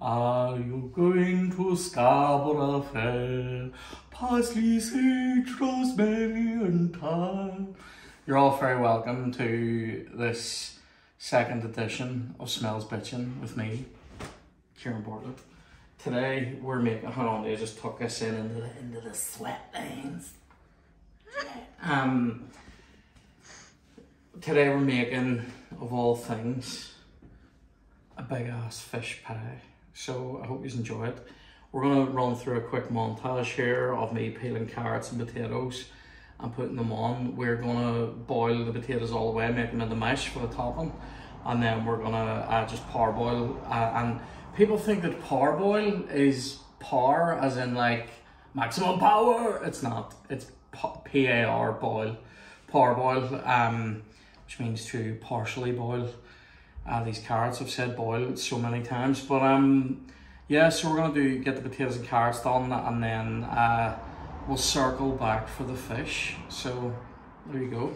Are you going to Scarborough Fair? Parsley, sage, rosemary and thyme. You're all very welcome to this second edition of Smells Bitchin with me, Kieran Bartlett. Today we're making, hold on, they just tuck us in into the sweat lines. Today we're making, of all things, a big ass fish pie. So I hope you enjoy it. We're going to run through a quick montage here of me peeling carrots and potatoes and putting them on. We're going to boil the potatoes all the way, make them into mash for the topping. And then we're going to just parboil. And people think that parboil is par as in like maximum power. It's not. It's P-A-R, boil. Parboil, which means to partially boil. These carrots, I've said boil so many times, but yeah, so we're gonna get the potatoes and carrots done, and then we'll circle back for the fish. So there you go.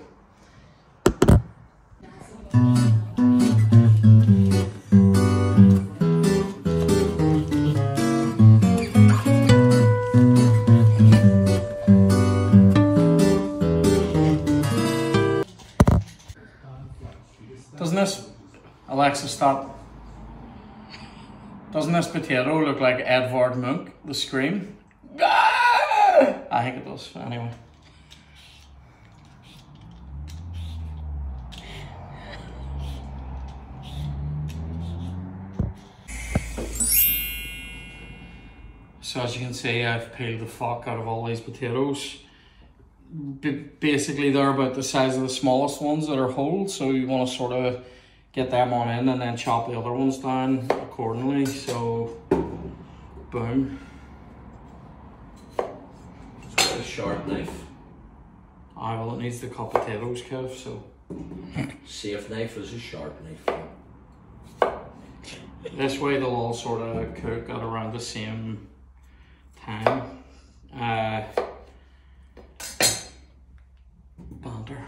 Doesn't this, Alexa, stop. Doesn't this potato look like Edvard Munch, the Scream? Ah! I think it does, anyway. So as you can see, I've peeled the fuck out of all these potatoes. Basically they're about the size of the smallest ones that are whole, so you want to sort of get them on in and then chop the other ones down accordingly. So boom. It's got a sharp knife. Well, it needs to cut potatoes, Kev, so Safe knife is a sharp knife. this way they'll all sort of cook at around the same time. Banter.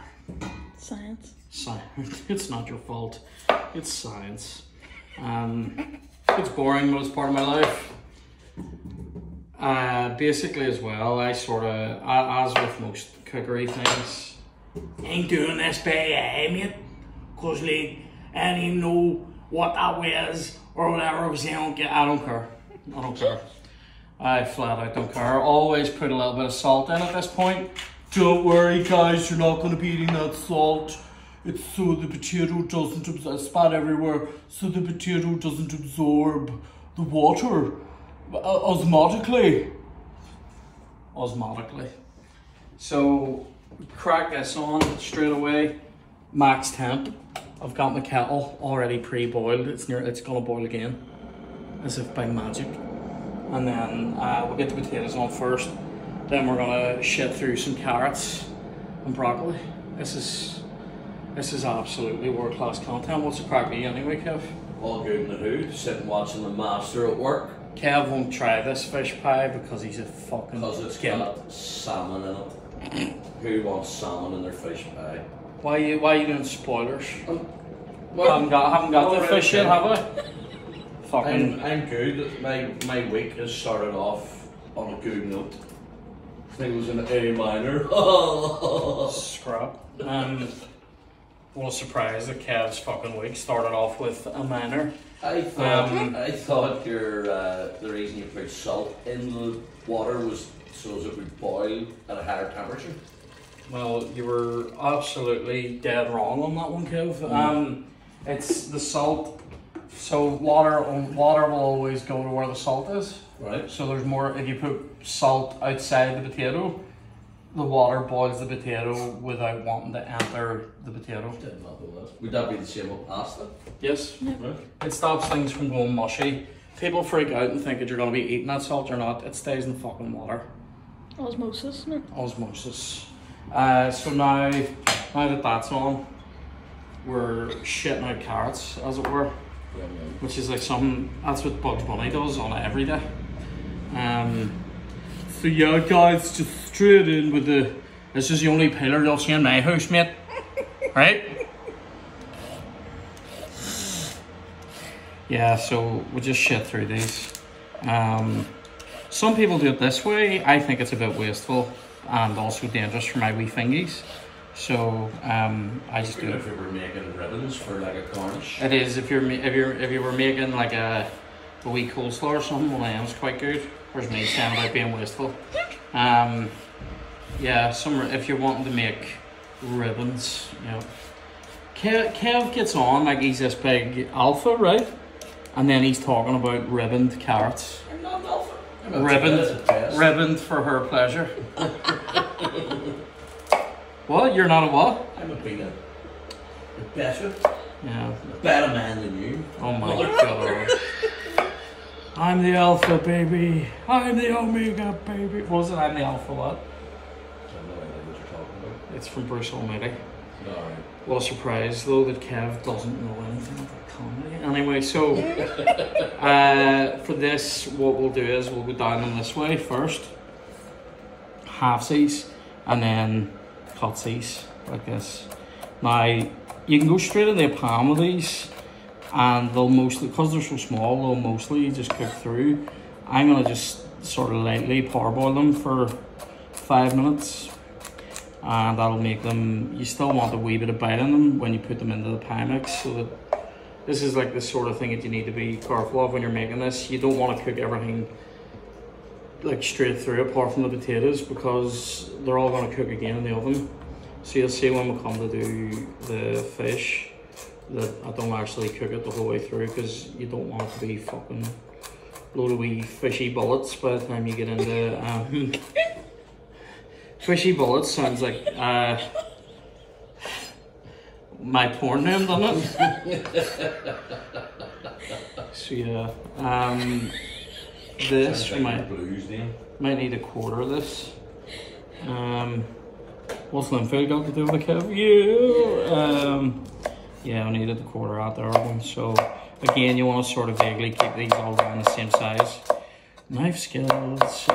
Science. Science. It's not your fault. It's science. It's boring, but it's part of my life. Basically as well, I sort of, as with most cookery things, ain't doing this by mate, cause like, I don't even know what that was or whatever, because I don't care. I don't care. I flat out don't care. Always put a little bit of salt in at this point. Don't worry guys, you're not going to be eating that salt. It's so the potato doesn't absorb, spat everywhere, so the potato doesn't absorb the water osmotically. So, crack this on straight away, max temp. I've got my kettle already pre-boiled, it's gonna boil again, as if by magic. And then we'll get the potatoes on first. Then we're gonna shit through some carrots and broccoli. This is absolutely world-class content. What's the crack with you anyway, Kev? All good in the hood, sitting watching the master at work. Kev won't try this fish pie because he's a fucking Because it's got salmon in it. Who wants salmon in their fish pie? Why are you doing spoilers? Well, haven't got the fish yet, have I? Fucking. I'm good. My week has started off on a good note. I think it was an A minor. Scrap. What a surprise that Kev's fucking week started off with a minor. I thought your the reason you put salt in the water was so as it would boil at a higher temperature. Well, you were absolutely dead wrong on that one, Kev. It's the salt. So water will always go to where the salt is. Right. So there's more. If you put salt outside the potato, the water boils the potato without wanting to enter the potato. Did not know that. Would that be the same with pasta? Yes. Yeah. Right. It stops things from going mushy. People freak out and think that you're going to be eating that salt. You're not. It stays in the fucking water. Osmosis, isn't it? Osmosis. So now that that's on, we're shitting out carrots, as it were. Yeah. Which is like that's what Bugs Bunny does on it every day. So yeah guys, just straight in with this is the only pillar you'll see in my house, mate. Right? Yeah, so we just shit through these. Some people do it this way. I think it's a bit wasteful and also dangerous for my wee fingies. So I just do it. If you were making ribbons for like a garnish. It is if you were making like a wee coleslaw or something. Well, it's quite good. Where's me saying about being wasteful? Yeah, if you're wanting to make ribbons, you know. Kev gets on like he's this big alpha, right? And then he's talking about ribboned carrots. I'm not an alpha. Ribboned for her pleasure. What? You're not a what? I'm a peanut. Better. Yeah. A better man than you. Oh my god. I'm the alpha, baby. I'm the omega, baby. What was it? I'm the alpha what? I have no idea what you're talking about. It's from Bruce Almighty. Alright. What a surprise, though, that Kev doesn't know anything about comedy. Anyway, so for this, what we'll do is we'll go down them this way first, halfsies, and then cutsies, like this. Now, you can go straight in the palm with these, and they'll mostly, because they're so small, they'll mostly just cook through. I'm going to just sort of lightly parboil them for 5 minutes. And that'll make them, you still want a wee bit of bite in them when you put them into the pie mix, so that this is like the sort of thing that you need to be careful of when you're making this. You don't want to cook everything like straight through apart from the potatoes, because they're all going to cook again in the oven. So you'll see when we come to do the fish that I don't actually cook it the whole way through, because you don't want it to be fucking load of wee fishy bullets by the time you get into fishy bullets sounds like my porn name, doesn't it? So yeah, this we might need a quarter of this. What's Linfield got to do with the Kev? Yeah, I needed the quarter out there one. So again, you want to sort of vaguely keep these all down the same size. Knife skills.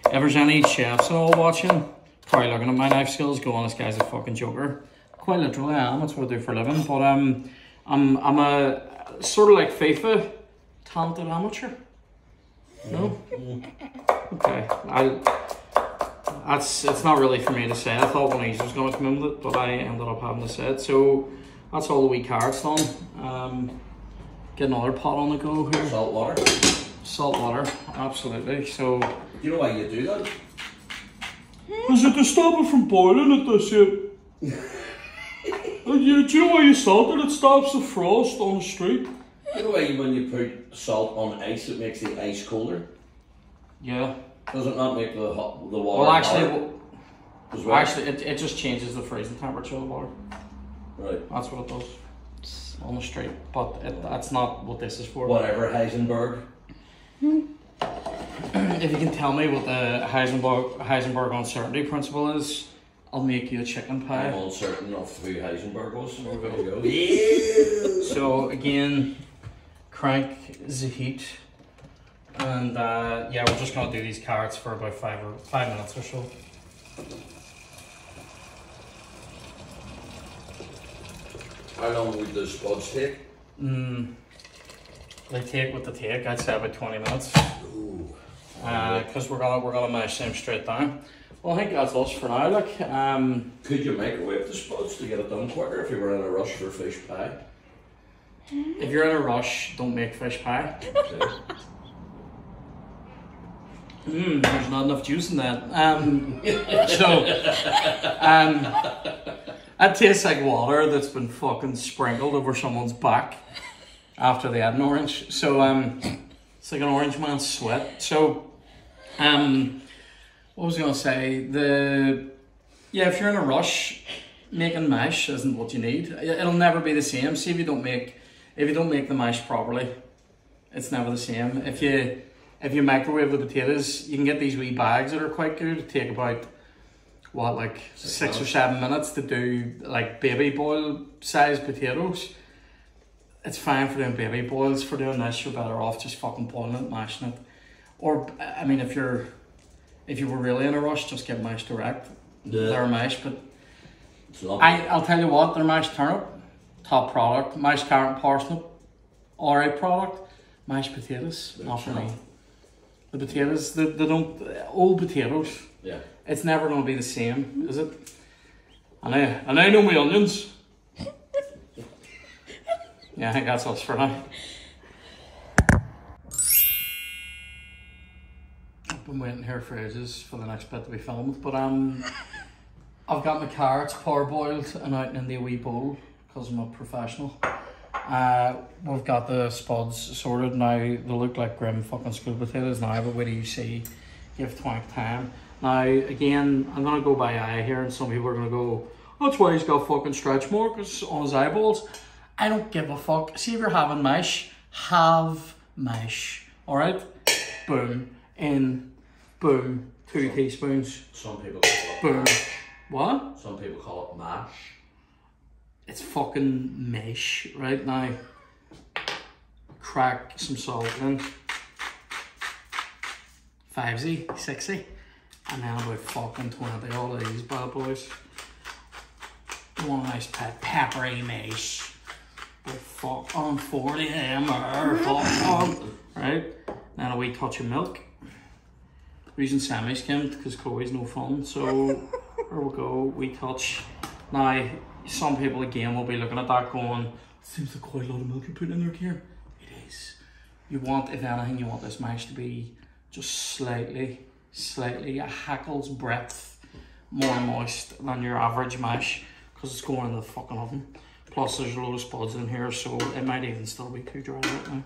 If there's any chefs at all watching, probably looking at my knife skills, going, this guy's a fucking joker. Quite literally, I am. That's what I do for a living. But I'm a sort of like FIFA talented amateur. No. Okay. It's not really for me to say. I thought one of these was going to come in with it, but I ended up having to say it. So that's all the wee carrots done. Get another pot on the go here. Salt water. Salt water, absolutely. So. Do you know why you do that? Is it to stop it from boiling at the same? Do you know why you salt it? It stops the frost on the street. You know why when you put salt on ice, it makes the ice colder? Yeah. Does it not make the water? Well, actually, hotter? it just changes the freezing temperature of the water. Right. That's what it does on the street, but that's not what this is for. Whatever, Heisenberg. If you can tell me what the Heisenberg uncertainty principle is, I'll make you a chicken pie. I'm uncertain of who Heisenberg was. There we go. Yeah. So again, crank the heat, and yeah, we're just gonna do these carrots for about 5 minutes or so. How long would the spuds take? They take what they take. I'd say about 20 minutes. Ooh. Because we're gonna mash them straight down. Well, I think that's us for now. Like, could you microwave the spuds to get it done quicker if you were in a rush for fish pie? If you're in a rush, don't make fish pie. There's not enough juice in that. That tastes like water that's been fucking sprinkled over someone's back after they had an orange. So it's like an orange man's sweat. So what was I gonna say? If you're in a rush, making mash isn't what you need. It'll never be the same. See, if you don't make the mash properly, it's never the same. If you microwave the potatoes, you can get these wee bags that are quite good. It take about like 6 or 7 minutes to do like baby boil size potatoes. It's fine for doing baby boils. For doing this, you're better off just fucking boiling it, mashing it. Or I mean, if you were really in a rush, just get mashed direct. Yeah. They're mashed, but I'll tell you what, they're mashed turnip, top product. Mashed carrot and parsnip, alright product. Mashed potatoes, not for me. The potatoes, they don't, old potatoes. Yeah. It's never going to be the same, is it? And I know my onions. Yeah, I think that's us for now. I've been waiting here for ages for the next bit to be filmed, but I've got my carrots parboiled and out in the wee bowl because I'm a professional. We've got the spuds sorted now. They look like grim fucking school potatoes now, but what do you see? Give Twank time. Now, again, I'm going to go by eye here, and some people are going to go, that's why he's got fucking stretch marks on his eyeballs. I don't give a fuck. See, if you're having mash, have mash. Alright? Boom. In. Boom. 2 teaspoons. Some people call it boom. mash. What? Some people call it mash. It's fucking mash. Right now. Crack some salt in. 5-y, 6-y. And then about fucking 20 all of these bad boys. One nice peppery mash. About fucking 40 ml. Right? Then a wee touch of milk. We're using semi-skimmed because Chloe's no fun. So here we go, wee touch. Now, some people again will be looking at that going, seems like quite a lot of milk you're putting in there, Kieran. It is. You want, if anything, you want this mash to be just slightly a hackle's breadth more moist than your average mash because it's going in the fucking oven. Plus there's a load of spuds in here, so it might even still be too dry right now.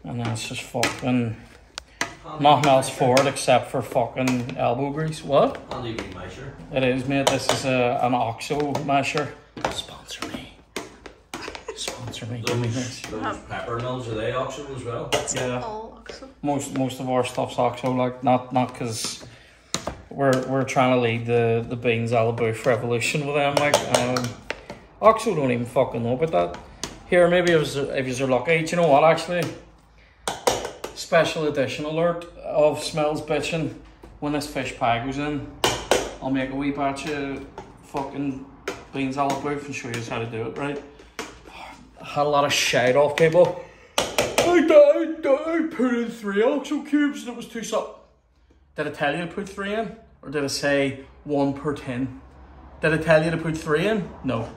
And then it's just fucking nothing else for it except for fucking elbow grease. What? Handy wee masher. It is, mate. This is an OXO masher. Sponsor me. Sponsor me. Give me this. Those pepper mills, are they OXO as well? Yeah. All OXO. Most of our stuff's OXO, like not because we're trying to lead the beans a la bouffe revolution with them. Like OXO don't even fucking know about that. Here, maybe if you're lucky, do you know what actually? Special edition alert of Smells Bitchin. When this fish pie goes in, I'll make a wee batch of fucking beans a la bouffe and show you how to do it, right? I had a lot of shite off people. I put in 3 OXO cubes and it was too soft. Did I tell you to put 3 in? Or did I say 1 per tin? Did I tell you to put 3 in? No.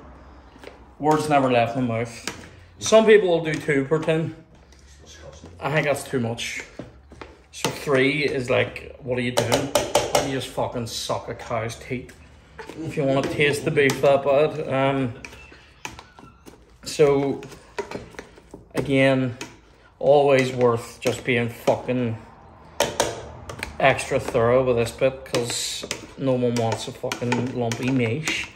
Words never left my mouth. Some people will do 2 per tin. I think that's too much. So 3 is like, what are you doing? You just fucking suck a cow's teeth if you want to taste the beef that bad. So again, always worth just being fucking extra thorough with this bit because no one wants a fucking lumpy mash.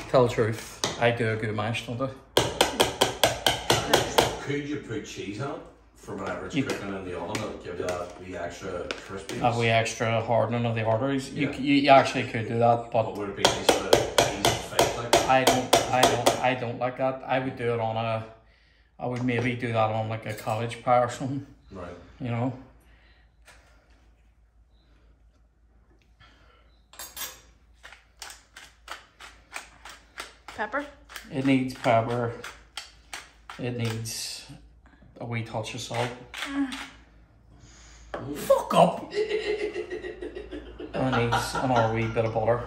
Tell the truth, I do a good mash, don't I? Could you put cheese on it for whenever it's cooking in the oven? It'll give you that wee extra crispiness. A wee extra hardening of the arteries. Yeah. You actually could do that, but would it be nice for the cheese to fit like that? I don't like that. I would do it on I would maybe do that on like a college pie or something. Right. You know. Pepper? It needs pepper. It needs a wee touch of salt. Fuck up! And it needs another wee bit of butter.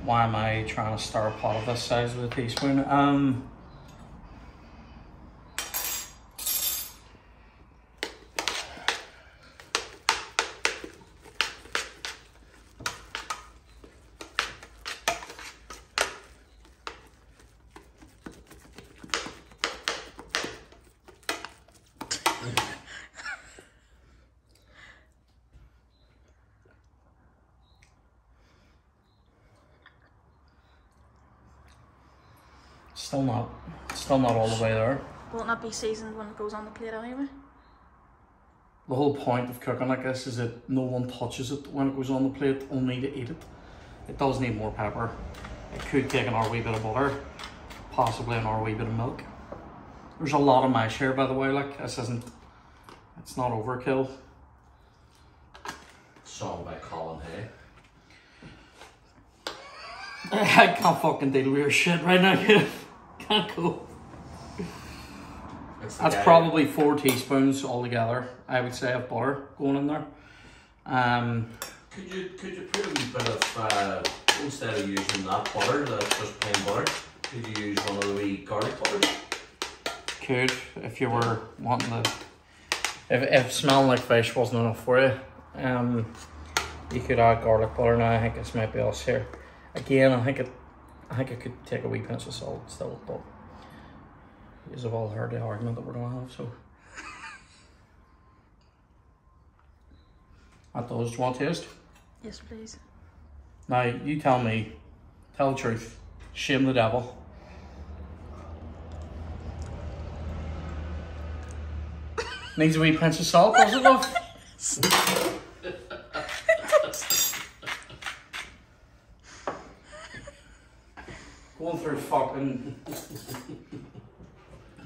Why am I trying to stir a pot of this size with a teaspoon? Still not all the way there. Will it not be seasoned when it goes on the plate anyway? The whole point of cooking like this is that no one touches it when it goes on the plate, only to eat it. It does need more pepper. It could take another wee bit of butter, possibly another wee bit of milk. There's a lot of mash here, by the way, like this isn't, it's not overkill. Song by Colin Hay. I can't fucking deal with your shit right now, kid. Can't go. That's probably 4 teaspoons altogether, I would say, of butter going in there. Could you put a wee bit of, instead of using that butter, that's just plain butter, could you use one of the wee garlic butters? Could, if you were wanting to, if smelling like fish wasn't enough for you, you could add garlic butter. Now I think this might be us here. Again, I think it could take a wee pinch of salt still, but you've all heard the argument that we're gonna have, so. That does. Do you want to taste? Yes, please. Now, you tell me, tell the truth, shame the devil. Needs a wee pinch of salt, does it, love?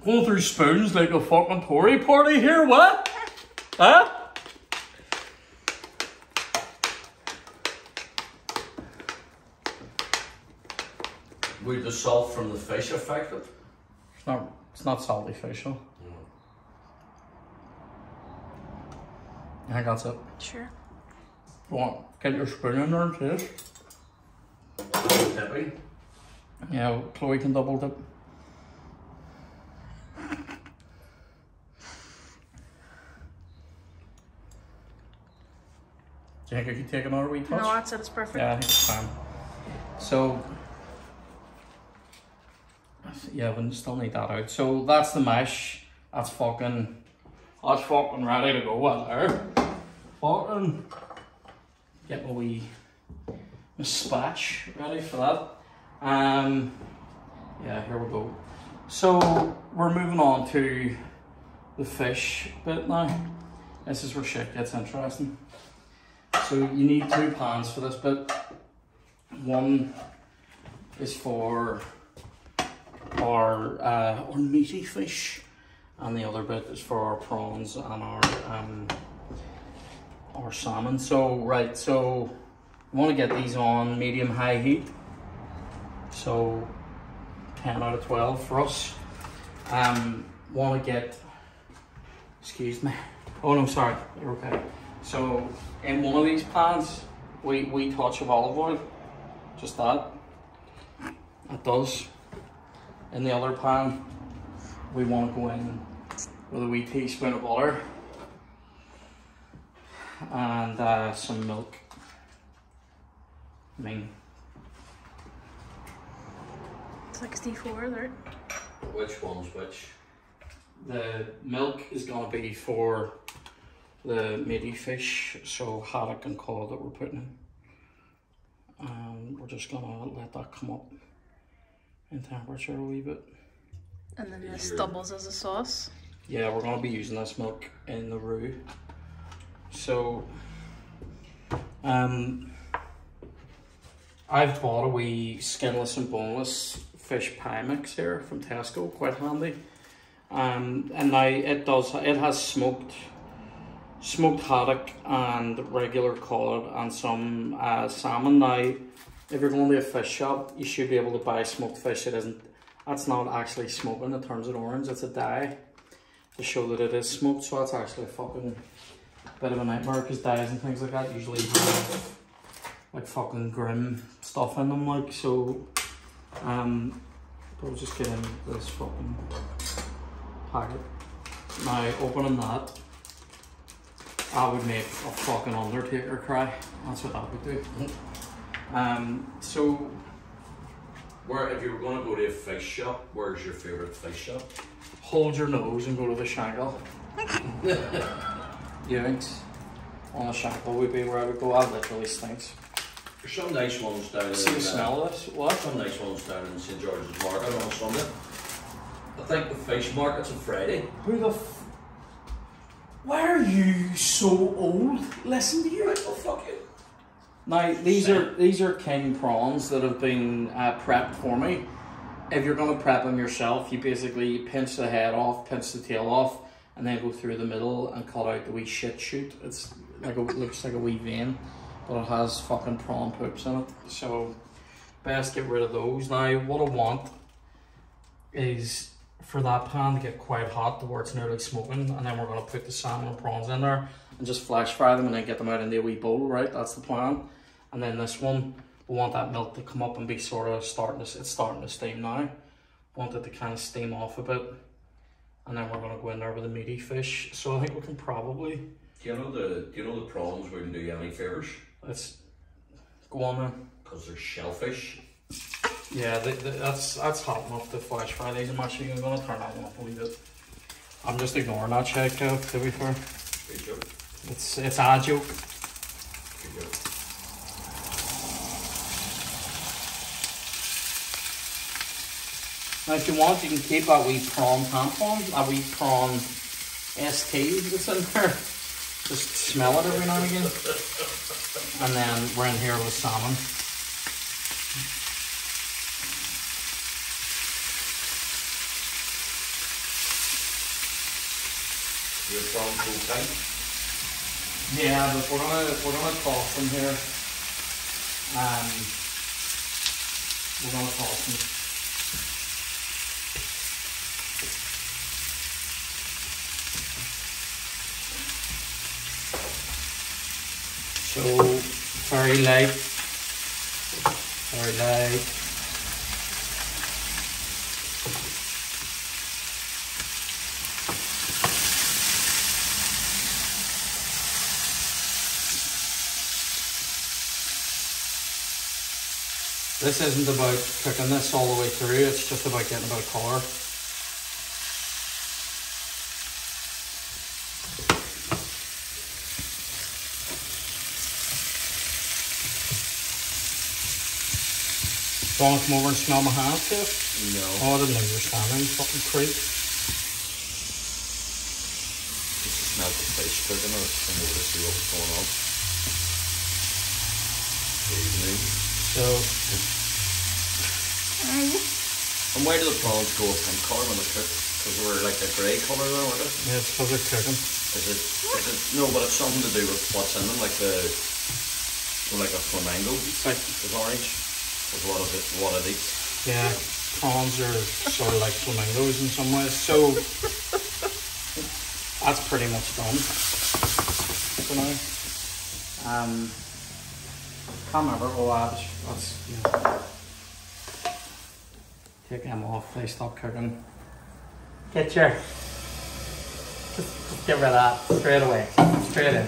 Going through spoons like a fucking Tory party here, what? Huh? Would the salt from the fish affect it? It's not salty fish, though. I think that's it. Sure. Go on, get your spoon in there and taste. Dipping. Yeah, Chloe can double dip. Do you think I could take another wee touch? No, that's it. It's perfect. Yeah, I think it's fine. So, yeah, we still need that out. So that's the mash. That's fucking ready to go out there. Fucking get my spatch ready for that. Yeah, here we go. So we're moving on to the fish bit now. This is where shit gets interesting. So you need 2 pans for this bit. One is for our meaty fish, and the other bit is for our prawns and our salmon. So right, so we want to get these on medium-high heat. So 10 out of 12 for us. Want to get, excuse me. Oh no, sorry, you're okay. So in one of these pans, we touch of olive oil, just that. It does. In the other pan, we want to go in with a wee teaspoon of butter and some milk. I mean, 64 there. Which one's which? The milk is going to be for the meaty fish, so haddock and cod that we're putting in. And we're just going to let that come up in temperature a wee bit. And then this doubles as a sauce. Yeah, we're going to be using this milk in the roux. So, I've bought a wee skinless and boneless fish pie mix here from Tesco, quite handy. And now it has smoked haddock and regular cod and some salmon. Now, if you're going to a fish shop, you should be able to buy smoked fish. That's not actually smoking, it turns it orange, it's a dye to show that it is smoked, so that's actually a fucking bit of a nightmare, because dyes and things like that usually have like fucking grim stuff in them, like, so we'll just get in this fucking packet. Now, opening that, I would make a fucking Undertaker cry. That's what I would do. So, If you were going to go to a fish shop, where's your favourite fish shop? hold your nose and go to the Shangle. Ewings on the Shangle would be where I would go. That literally stinks. There's some nice ones down in... See the smell of this? What? Some nice ones down in St George's Market on Sunday. I think the fish market's on Friday. Who the Why are you so old? Listen to you. Right, well, fuck you. Now, these are king prawns that have been prepped for me. If you're going to prep them yourself, you basically pinch the head off, pinch the tail off, and then go through the middle and cut out the wee shit shoot. like it looks like a wee vein, but it has fucking prawn poops in it. So best get rid of those. Now what I want is for that pan to get quite hot to where it's nearly smoking, and then we're gonna put the salmon and prawns in there and just flash fry them and then get them out into a wee bowl, right? That's the plan. And then this one, we want that milk to come up and be sort of it's starting to steam now. Want it to kind of steam off a bit. And then we're gonna go in there with the meaty fish. So I think we can probably... Do you know the prawns wouldn't do you any favours? Let's go on then. Because they're shellfish. Yeah, that's hot enough to flash fry these. I'm actually gonna turn that one up a wee bit. I'm just ignoring that check, to be fair. Good joke. It's a joke. Good joke. Now if you want, you can keep that wee prawn tampon, that wee prawn ST that's in there. Just smell it every now and again. And then we're in here with salmon. Your prawns full time? Yeah, but we're gonna toss them here. We're gonna toss them. So very light. Very light. This isn't about cooking this all the way through, it's just about getting a bit of colour. Do you want to come over and smell my hands, Jeff? No. Oh, I didn't know you were standing, you fucking creep. Just to smell the fish cooking or come over to see what's going on. So... And why do the prawns go a pink colour when they cook? Because they were like a grey colour though, weren't they? yeah, it's because they're cooking. Is it, no, but it's something to do with what's in them, like like a flamingo. It's like, It's orange. Is what it eats. yeah, prawns are sort of like flamingos in some ways. So that's pretty much done for now. Can't remember. Oh, that's yeah. Take them off. They stop cooking. Get your. Just get rid of that straight away. Straight in.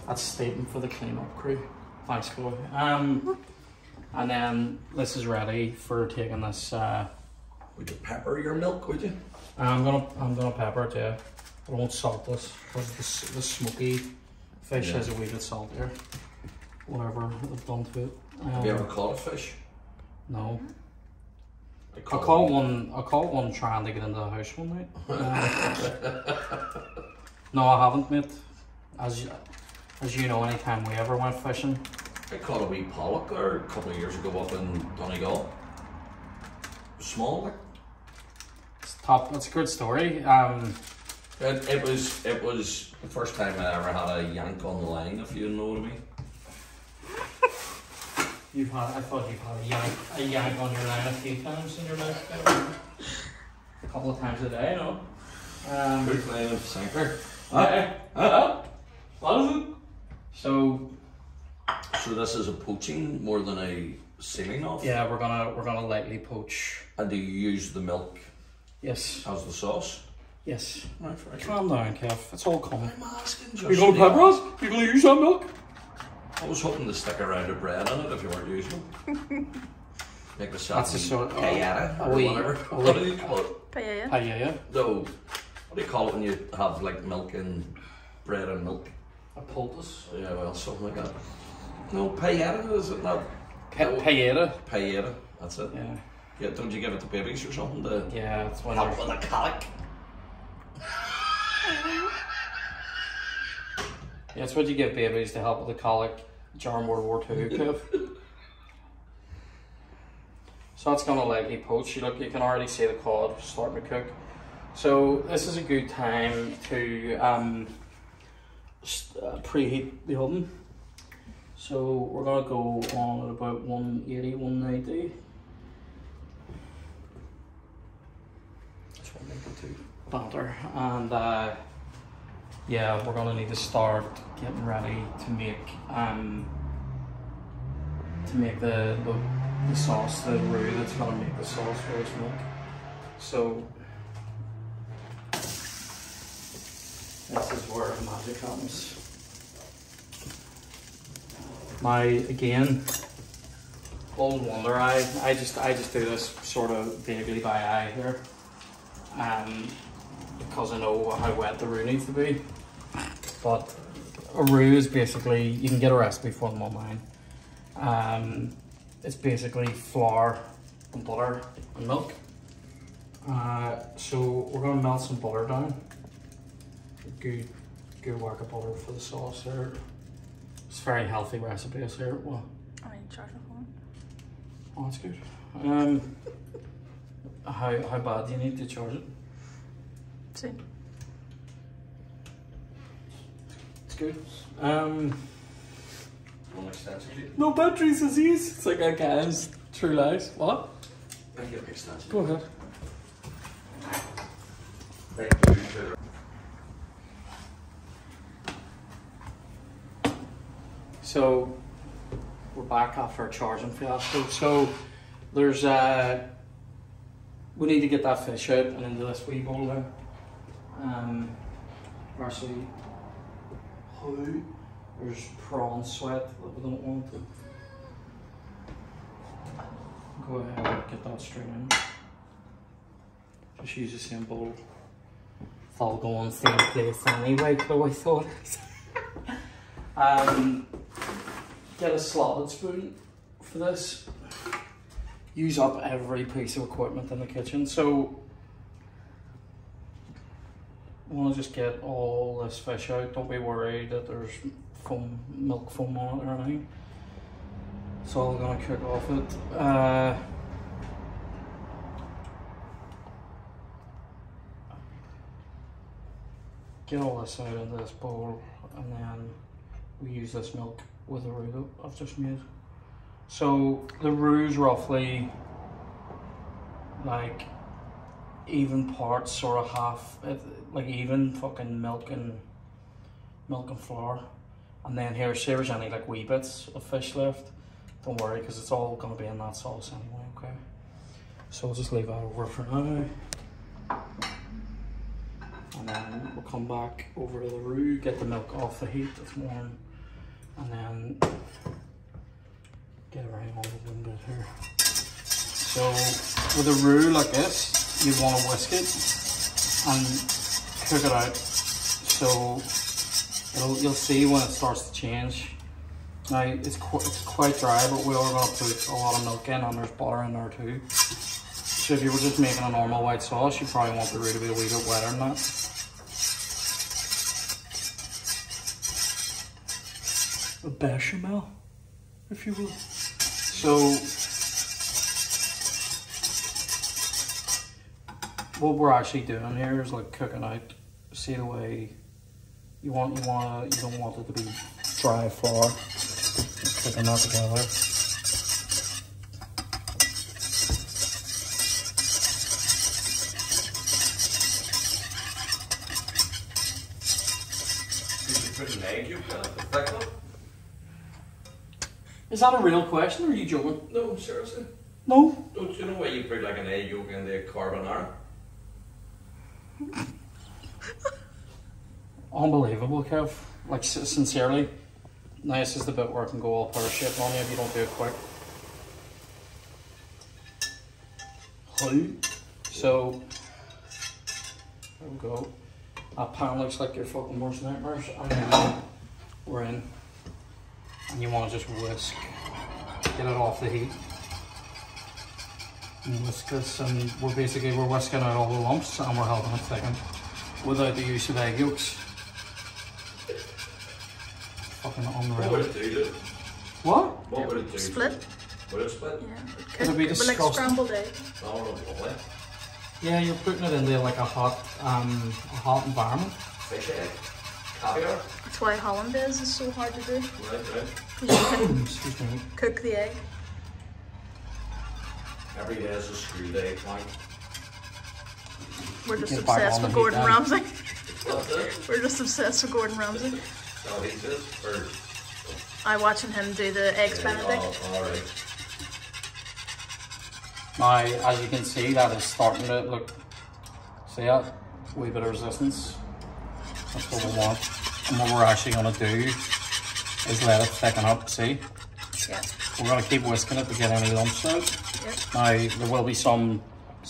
That's statement for the cleanup crew. Thanks, Chloe. And then this is ready for taking this. Would you pepper your milk? Would you? I'm gonna pepper it. Yeah, I won't salt this because the smoky fish has a wee bit saltier. Whatever I've done to it. Have you ever caught a fish? No. I caught one trying to get into the house one night. No, I haven't, mate. As you know, anytime we ever went fishing. I caught a wee pollock there a couple of years ago up in Donegal. Small, like. It's top. It's a good story. It was the first time I ever had a yank on the line, if you know what I mean. I thought you've had a yank on your line a few times in your life. A couple of times a day, no? Hook, line and sinker. What is it? So this is a poaching more than a sealing off? yeah, we're gonna lightly poach. And do you use the milk Yes. as the sauce? Yes. Right, calm down, Kev. It's all coming. I'm asking You gonna pepper us? You gonna use that milk? I was hoping to stick a round of bread in it if you weren't using it. Make the That's a sort of paella or whatever. a What do you call it? Paella. paella. No. What do you call it when you have like milk and bread and milk? A poultice. Yeah, well, something like that. No, paella, is it not? Paella. Paella, that's it. Yeah. Yeah, don't you give it to babies or something to Yeah, it's when help they're... with a colic? Yeah, it's what you give babies to help with the colic during World War II, Kev. So that's gonna lightly poach. Look, you can already see the cod starting to cook. So this is a good time to preheat the oven. So we're gonna go on at about 180, 190. That's 192. Banter. And yeah, we're gonna need to start getting ready to make the sauce, the roux that's gonna make the sauce for this milk. So this is where the magic happens. My, again, old wonder, I just do this sort of vaguely by eye here, because I know how wet the roux needs to be. But a roux is basically, you can get a recipe for them online. It's basically flour and butter and milk. So we're gonna melt some butter down. Good whack of butter for the sauce there. It's a very healthy recipe, I say. Well, I mean, charge the phone. oh, that's good. How bad do you need to charge it? See. It's good. One extension. No batteries, disease. It's like a guy's true lies. What? Thank you, extension. Go ahead. Thank you. So we're back after our charging fiasco. So there's we need to get that fish out and into this wee bowl there. Actually, there's prawn sweat that we don't want. Go ahead and get that straight in. Just use the same bowl. It's all going same place anyway, Chloe thought. Get a slotted spoon for this. Use up every piece of equipment in the kitchen. So I want to just get all this fish out. Don't be worried that there's foam, milk foam on it or anything. It's all gonna cook off it. Get all this out into this bowl, and then we use this milk with the roux that I've just made. So the roux is roughly like even parts, sort of half, like even fucking milk and flour. And then here, say there's any like wee bits of fish left, don't worry, because it's all gonna be in that sauce anyway. Okay. So we'll just leave that over for now. And then we'll come back over to the roux, get the milk off the heat, it's warm. And then get everything on the one bit here. So with a roux like this, you want to whisk it and cook it out. So you'll see when it starts to change. Now it's quite dry, but we are going to put a lot of milk in, and there's butter in there too. So if you were just making a normal white sauce, you probably want the roux to be a wee bit wetter than that. A bechamel, if you will. So what we're actually doing here is like cooking out. See the way you don't want it to be dry flour. Cooking that together. Did you put an egg yolk in it to thicken it? Is that a real question, or are you joking? No, seriously. No. Don't you know why you put like an egg yolk in the carbonara? Unbelievable, Kev. Like, sincerely. Now this is the bit where I can go all pear-shaped on you if you don't do it quick. So, there we go. That pan looks like your fucking worst nightmares. And then we're in. And you want to just whisk. Get it off the heat. And whisk this, and we're whisking out all the lumps, and we're helping it thicken without the use of egg yolks. Fucking unreal. What would it do? What? What would it do? Split? Would it split? Yeah. It'd be Like disgusting. scrambled egg. No, lovely. Yeah, you're putting it into like a hot environment. Fish egg? Caviar? That's why hollandaise is so hard to do. Right. 'Cause you can Excuse me. cook the egg. Every day is a screw day, Twanky. We're just Get back obsessed on with the heat Gordon then. Ramsay. What's it? We're just obsessed with Gordon Ramsay. Oh, he's it? Or... I watching him do the eggs Benedict. Oh, alright. Now, as you can see, that is starting to look, see that? Wee bit of resistance. That's what we want. And what we're actually going to do is let it thicken up, see? Yeah. We're going to keep whisking it to get any lumps out. Yep. Now, there will be some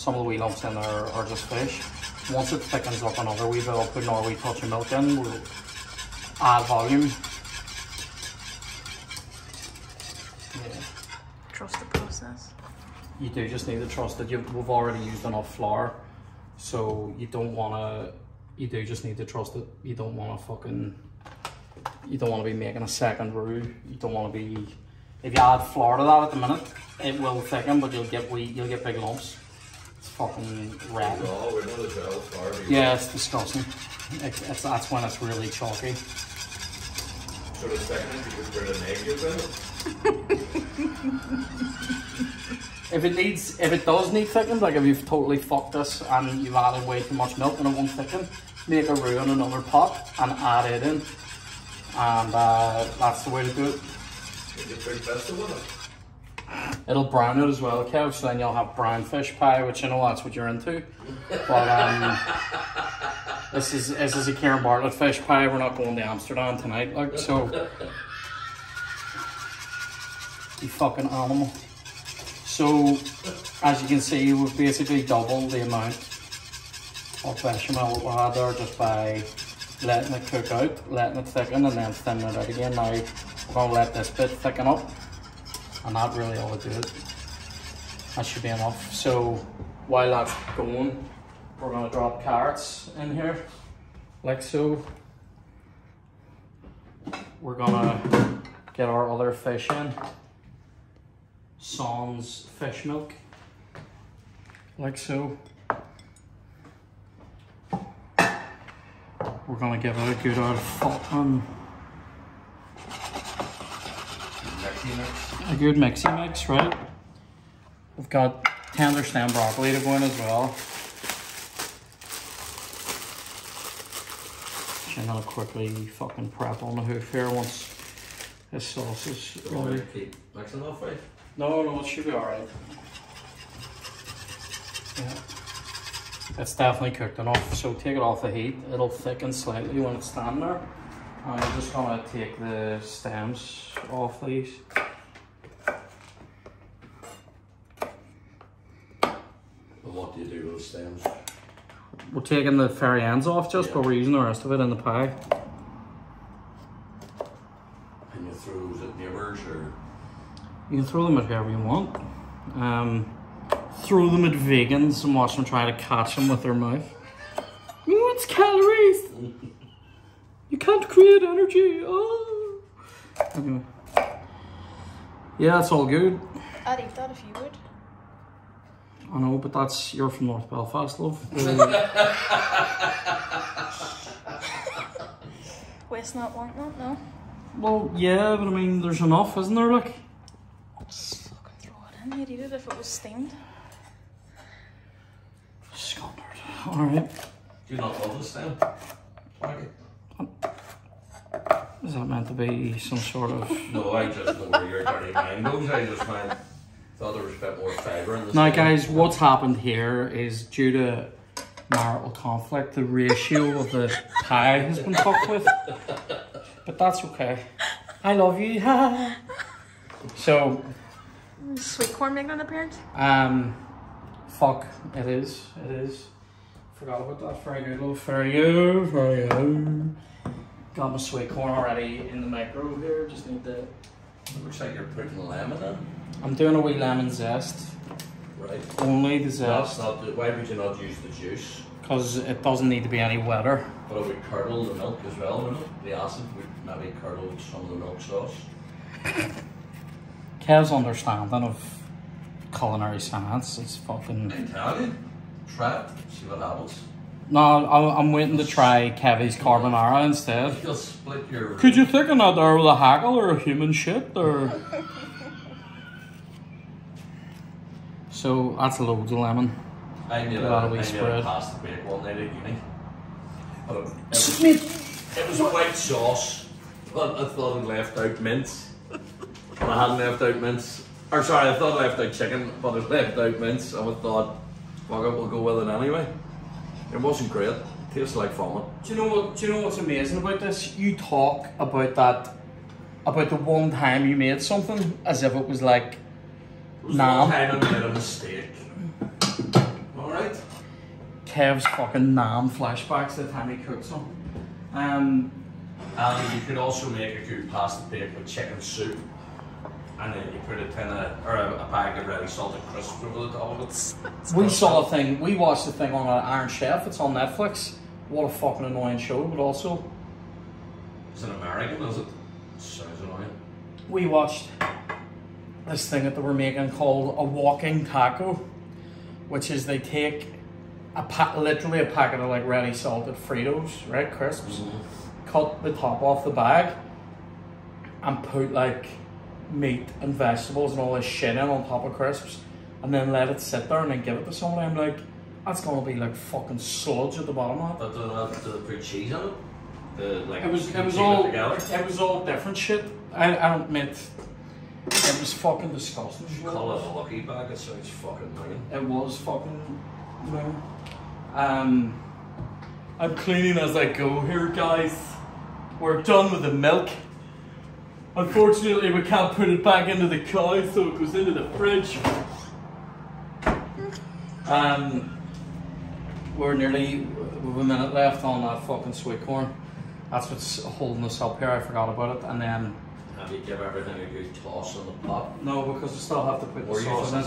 of the wee lumps in there are just fish. Once it thickens up another wee bit, I'll put another wee touch of milk in. We'll add volume. Yeah. Trust the process. You do just need to trust that we've already used enough flour, so you don't want to. You do just need to trust it. You don't want to You don't want to be making a second roux. You don't want to be. If you add flour to that at the minute, it will thicken, but you'll get big lumps. It's fucking red. No, we're not as well flour. Yeah, it's disgusting. That's when it's really chalky. So the second you could put an egg in it. If it does need thickened, like if you've totally fucked this and you've added way too much milk and it won't thicken, make a roux in another pot and add it in, and that's the way to do it. You could put pesto with it. It'll brown it as well, Kev, so then you'll have brown fish pie, which I know that's what you're into. But this is a Kieran Bartlett fish pie. We're not going to Amsterdam tonight, like, so. You fucking animal. So, as you can see, we've basically doubled the amount of bechamel we had there just by letting it cook out, letting it thicken, and then thinning it out again. Now, we're going to let this bit thicken up, and that really ought to do it. That should be enough. So, while that's going, we're going to drop carrots in here, like so. We're going to get our other fish in. Sans fish milk, like so. We're gonna give it a good old fucking a good mixy mix, right? We've got tender stem broccoli to go in as well. Which I'm gonna quickly fucking prep on the hoof here once this sauce is ready. Keep mixing off, right? No, it should be alright. Yeah. It's definitely cooked enough, so take it off the heat. It'll thicken slightly when it's standing there. And I'm just gonna take the stems off these. And what do you do with the stems? We're taking the fairy ends off just, but we're using the rest of it in the pie. And you throw those at neighbours or? You can throw them at whoever you want. Throw them at vegans and watch them try to catch them with their mouth. Oh, it's calories! You can't create energy! Oh. Anyway. Yeah, it's all good. I'd eat that if you would. I know, but you're from North Belfast, love. West not want that, no. Well, yeah, but I mean, there's enough, isn't there, like? Just fucking throw it in. You'd eat it if it was steamed. Scunnered. Alright. Do you not love the stem? Okay. Is that meant to be some sort of... No, I just know where your dirty mind goes. I just thought there was a bit more fibre in the Now stem. guys, what's happened here is due to marital conflict, the ratio of the pie has been fucked with. But that's okay. I love you. So, Sweet corn making an appearance? fuck, it is. Forgot about that. Very good, love. Very good. Got my sweet corn already in the micro here. Just need to... It looks like you're putting lemon in. I'm doing a wee lemon zest. Right. Only the zest. Why would you not use the juice? Because it doesn't need to be any wetter. But it would curdle the milk as well, wouldn't it? The acid would maybe curdle some of the milk sauce. Kev's understanding of culinary science is fucking... I tell you, try it, see what happens. No, I'm waiting to try Kevy's carbonara instead. You'll split your... Could you thicken that there with a hackle or a human shit or? So that's loads of lemon. I made a pasta bake one night at uni. It was white sauce, but I thought I'd left out mince. And I hadn't left out mince. Or sorry, I thought I left out chicken, but I left out mince, and I thought, fuck it, we'll go with it anyway. It wasn't great. It tasted like vomit. Do you know what's amazing about this? You talk about that, about the one time you made something as if it was like, One time I made a mistake. Alright. Kev's fucking naan flashbacks the time he cooked some. And you could also make a good pasta bake with chicken soup. And then you put a tin of, or a bag of ready salted crisps over the top of it. We saw a thing, we watched the thing on Iron Chef, it's on Netflix. What a fucking annoying show, but also... It's an American, is it? Sounds annoying. We watched this thing that they were making called a walking taco, which is they take literally a packet of like ready salted Fritos, right, crisps, cut the top off the bag, and put like meat and vegetables and all this shit in on top of crisps, and then let it sit there and then give it to somebody. I'm like, that's gonna be like fucking sludge at the bottom of it. But did they put cheese on it? Like, it was all different shit. I don't admit, it was fucking disgusting. You call it a lucky bag, it sounds fucking brilliant. It was fucking I'm cleaning as I go here, guys. We're done with the milk. Unfortunately, we can't put it back into the cow, so it goes into the fridge. We're nearly with a minute left on that fucking sweet corn. That's what's holding us up here. I forgot about it. And then have you give everything a good toss in the pot? No, because we still have to put the sauce in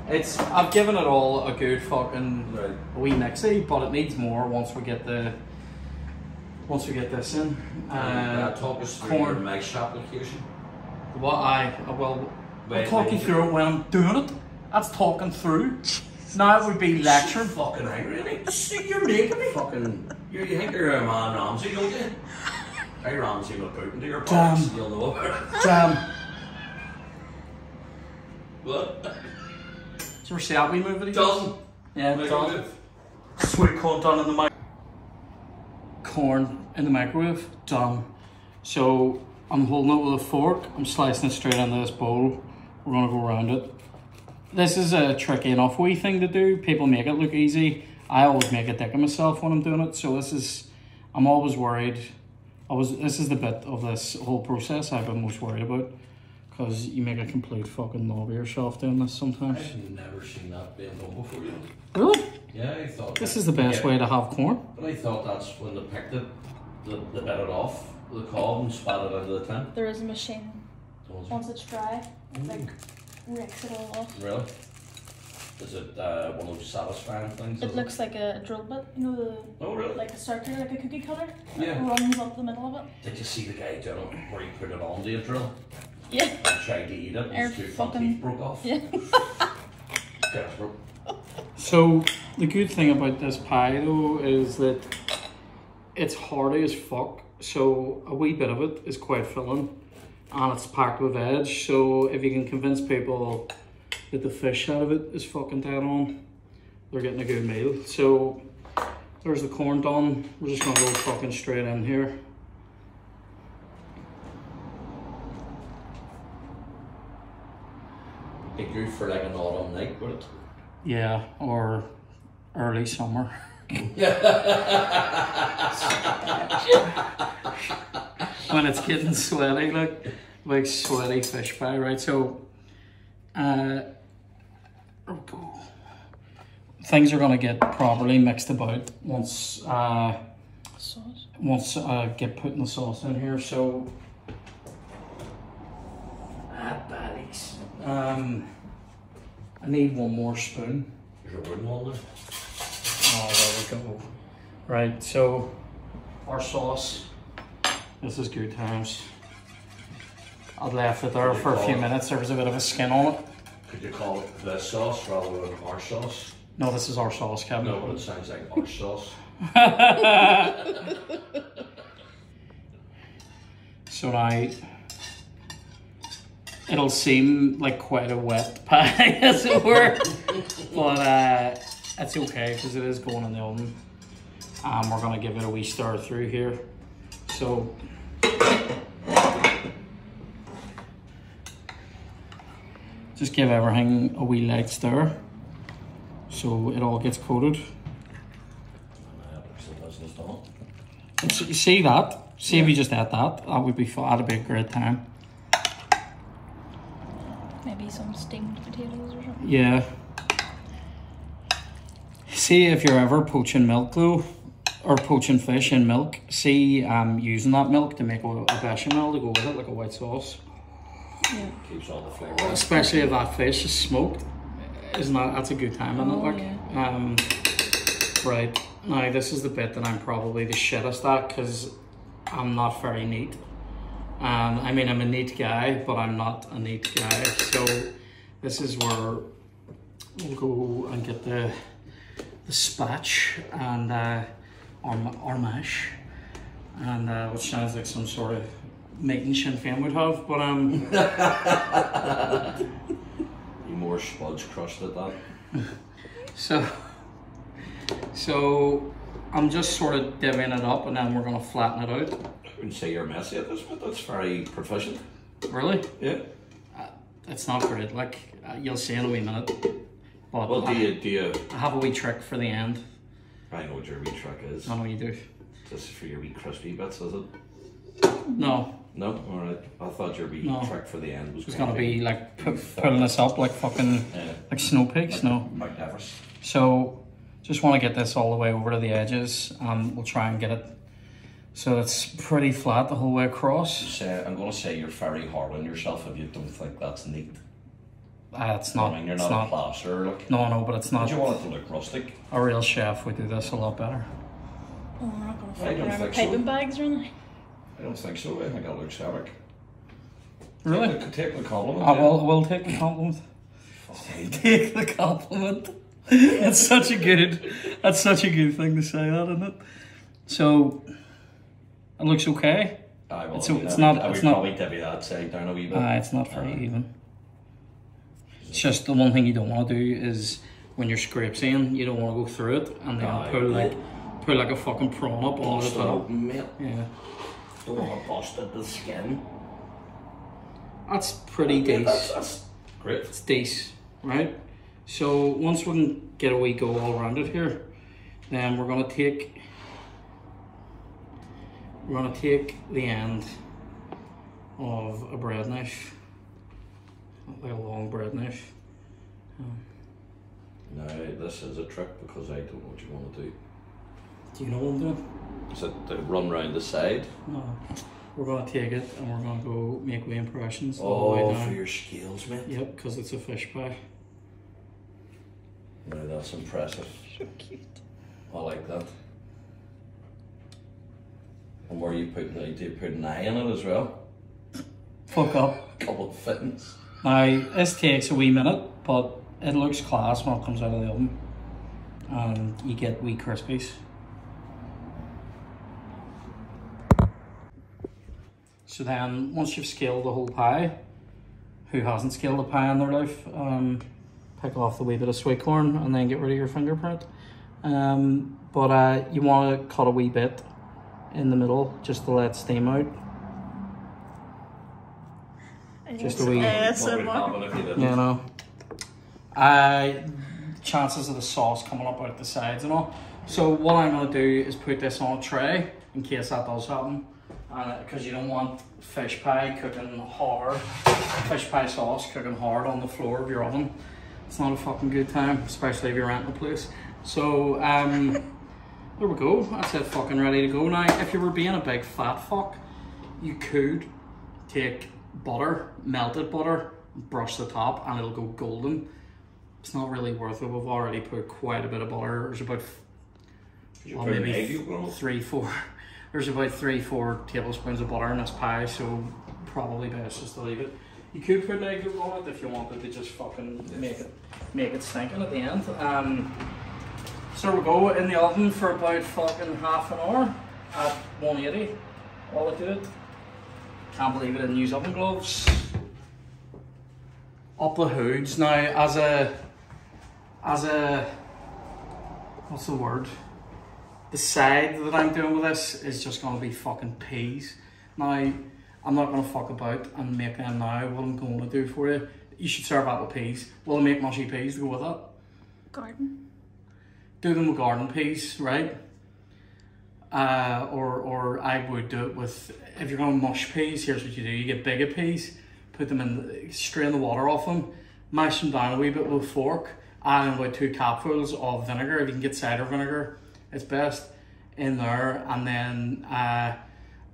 it. It? I've given it all a good fucking wee mixy, but it needs more once we get this in. Talk us through your mesh application. What I'll talk you through it when I'm doing it. That's talking through. Now it would be lecturing. Fucking angry, you're making me. Fucking, you think you're a man Ramsey, don't you? Hey Ramsey will put into your box, you'll know about it. Damn. What? Did you ever see that wee movie? Done. Yeah, done. Sweet corn done in the microwave. Corn in the microwave, done. So I'm holding it with a fork, I'm slicing it straight into this bowl. We're gonna go around it. This is a tricky enough wee thing to do. People make it look easy. I always make a dick of myself when I'm doing it. So I'm always worried. This is the bit of this whole process I've been most worried about. Because you make a complete fucking knob of yourself doing this sometimes. I've never seen that being done before, you know. Really? Yeah, I thought... This is the best way to have corn. But I thought that's when they picked it, they bit it off the cob and spat it into the tin. There is a machine. Once it's dry, it's like rakes it all off. Really? Is it one of those satisfying things? It looks like a drill bit, you know, oh, really? like a circular, like a cookie cutter. Yeah. It runs up the middle of it. Did you see the guy doing it where he put it onto a drill? Yeah. And tried to eat it and his two front teeth broke off? Yeah. Desperate. So the good thing about this pie though is that it's hearty as fuck. So a wee bit of it is quite filling and it's packed with veg. So if you can convince people that the fish out of it is fucking dead on, they're getting a good meal. So there's the corn done. We're just gonna go fucking straight in here. Be good for like an autumn night, would it? Yeah, or early summer. When it's getting sweaty, like sweaty fish pie, right? So, things are gonna get properly mixed about once I get putting the sauce in here. So, baddies. I need one more spoon. There's a wooden one there. Oh, there we go. Right, so our sauce. This is good times. I'd left it there for a few minutes. There was a bit of a skin on it. Could you call it the sauce rather than our sauce? No, this is our sauce, Kevin. No, but it sounds like our sauce. So now it'll seem like quite a wet pie, as it were, but it's okay because it is going in the oven. We're gonna give it a wee stir through here. So just give everything a wee light stir so it all gets coated. You see that? See if you just ate that, that'd be a great time. Maybe some steamed potatoes or something. Yeah. See if you're ever poaching milk though, or poaching fish in milk, see using that milk to make a bechamel to go with it, like a white sauce. Yeah. Keeps all the flavour. Especially if that fish is smoked. That's a good time, isn't it? Like, yeah. Right, now this is the bit that I'm probably the shittest at because I'm not very neat. I mean, I'm a neat guy, but I'm not a neat guy. So this is where we'll go and get the spatch and our mash, and which sounds like some sort of meeting Sinn Féin would have, but You more spudge crushed at that. So I'm just sort of divvying it up, and then we're gonna flatten it out. I wouldn't say you're messy at this, but that's very proficient. Really? Yeah. It's not great. Like you'll see in a wee minute. But Well, do you? I have a wee trick for the end. I know what your wee trick is. I know you do. This is for your wee crispy bits, is it? No, No? Alright. I thought your wee No. trick for the end was it's going gonna be like pulling this up like fucking like snow peaks. No. Mount Everest. So just want to get this all the way over to the edges, and we'll try and get it so it's pretty flat the whole way across. I'm going to say you're very hard on yourself if you don't think that's neat. It's not. I mean, you're it's not not. a plaster. Like, No, but it's not. you want it to look rustic. A real chef would do this a lot better. Oh, we're not going to I fuck don't around with think so. piping bags or anything. I don't think so. I think that looks epic. Really? Take the compliment. I will take the compliment. Take the compliment. That's such a good thing to say, that, isn't it? So it looks okay. I will. It's not. not- I it's would not- probably divvy that side down a wee bit. It's not very even. It's just the one thing you don't want to do is when you're scraping, you don't want to go through it and then Aye. pull like a fucking prawn up on the Bust it top. open, mate. Yeah, Don't want to bust at the skin. that's pretty Yeah, decent. that's great. It's decent, right? So once we can get a wee go all around it here, then we're gonna take the end of a bread knife, like a long bread knife. Now, this is a trick because I don't know what you want to do. Do you know what I'm doing? Is it to run round the side? No. We're gonna take it and we're gonna go make wee impressions all the way Oh, down. for your scales, mate. Yep, because it's a fish pie. Now, that's impressive. So cute. I like that. And where are you putting it? Do you put an eye in it as well? Fuck up. Couple of fittings. Now, this takes a wee minute, but it looks class when it comes out of the oven. And you get wee crispies. So then, once you've scaled the whole pie, who hasn't scaled a pie in their life, pick off the wee bit of sweet corn and then get rid of your fingerprint. But you want to cut a wee bit in the middle just to let steam out. Just a wee. What would happen if you didn't? You know, chances of the sauce coming up out the sides and all. So what I'm going to do is put this on a tray in case that does happen, because you don't want fish pie cooking hard, fish pie sauce cooking hard on the floor of your oven. It's not a fucking good time, especially if you're renting a place. So there we go. That's it, fucking ready to go. Now, if you were being a big fat fuck, you could take butter, melted butter, brush the top, and it'll go golden. It's not really worth it. We've already put quite a bit of butter. There's about Maybe there's about 3-4 tablespoons of butter in this pie, so probably best just to leave it. You could put an egg yolk on it if you wanted to just fucking make it stinking at the end. So we go in the oven for about fucking half an hour at 180. All it did. Can't believe it, didn't use oven gloves. Up the hoods now. As a what's the word? The side that I'm doing with this is just gonna be fucking peas. Now I'm not gonna fuck about and make them now. What I'm going to do for you, you should serve that with peas. Will I make mushy peas to go with it? Garden. Do them with garden peas, right? Or I would do it with, if you're gonna mush peas, here's what you do. You get bigger peas, put them in, strain the water off them, mash them down a wee bit with a fork, add in about 2 cupfuls of vinegar. If you can get cider vinegar, it's best, in there. And then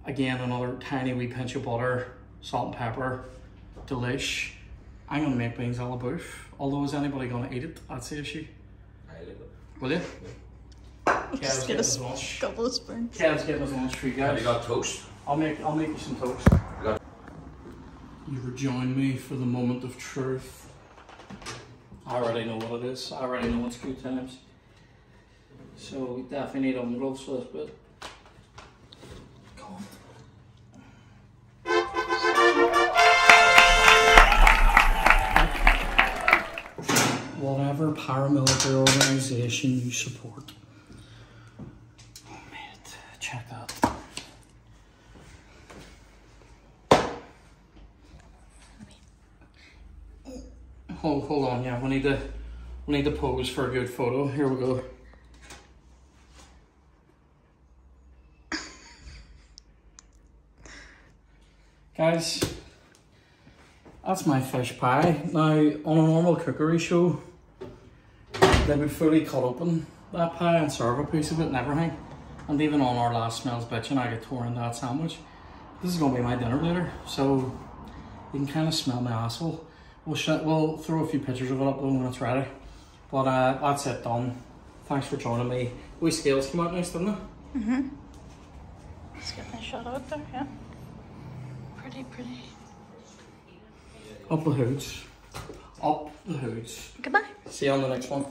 again, another tiny wee pinch of butter, salt and pepper, delish. I'm gonna make beans a la bouffe. Although, is anybody gonna eat it? That's the issue. I like it. Will you? Just get a couple of spoons. Kev's getting his lunch for you guys. Have you got toast? I'll make you some toast. You've rejoined me for the moment of truth. I already know what it is. I already know it's good times. So we definitely need oven gloves for this bit. Whatever paramilitary organisation you support. Oh, mate, check that. Hold on, yeah, we need to pose for a good photo. Here we go. Guys, that's my fish pie. Now, on a normal cookery show, they would fully cut open that pie and serve a piece of it and everything. And even on our last Smells Bitchin, I get tore into that sandwich. This is going to be my dinner later, so you can kind of smell my asshole. We'll throw a few pictures of it up when it's ready. But that's it, done. Thanks for joining me. We scales came out nice, didn't they? Mm-hmm. Let's get my shot out there, yeah. Pretty. Up the hoods. Up the hoods. Goodbye. See you on the next one.